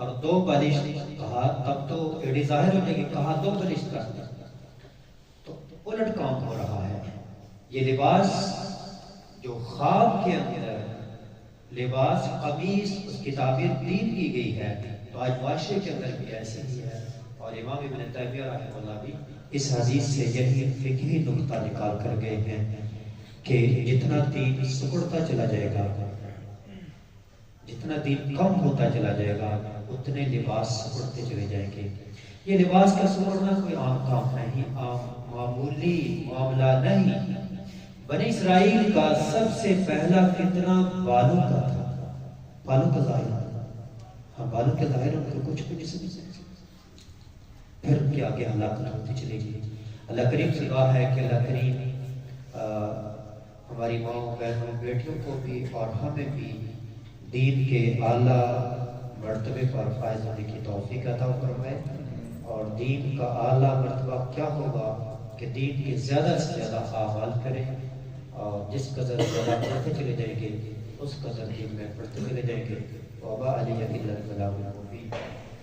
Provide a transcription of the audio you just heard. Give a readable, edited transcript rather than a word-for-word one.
اور دو بالش کہا تب تو ایڈی ظاہر ہونے کی کہا دو بالش کر دیا، تو الٹ کام ہو رہا ہے۔ یہ لباس جو خواب کے اندر لباس قمیص اس کی تعبیر دین کی گئی ہے، تو آج معاشرے کے اندر بھی ایسے ہی ہے۔ اور امام ابن تیمیہ رحمہ اللہ بھی اس حدیث سے یہی فقہی نقطہ نکال کر گئے ہیں کہ جتنا دین سکڑتا چلا جائے گا، جتنا دین کم ہوتا چلا جائے گا، اتنے لباس سکڑتے چلے جائیں گے۔ یہ لباس کا سکڑنا کوئی عام کام نہیں، عام معمولی معاملہ نہیں۔ بنی اسرائیل کا سب سے پہلا فتنہ بالوں کا تھا، بالوں کا ظاہر۔ ہاں، بالوں کے ظاہر ان کو کچھ بھی نہیں سمجھ سکتے، پھر ان کی آگے ہلاکت ہوتی چلے گی۔ اللہ کریم سے دعا ہے کہ اللہ کریم ہماری ماؤں بہنوں بیٹیوں کو بھی اور ہمیں بھی دین کے اعلیٰ مرتبے پر فائز ہونے کی توفیق عطا فرمائے۔ اور دین کا اعلیٰ مرتبہ کیا ہوگا کہ دین کے زیادہ سے زیادہ اعمال کریں، اور جس قدر زیادہ پڑھتے چلے جائیں گے اس قدر دین میں پڑھتے چلے جائیں گے۔ وَمَا عَلَيَّ إِلَّا الْبَلَاغُ الْمُبِينُ۔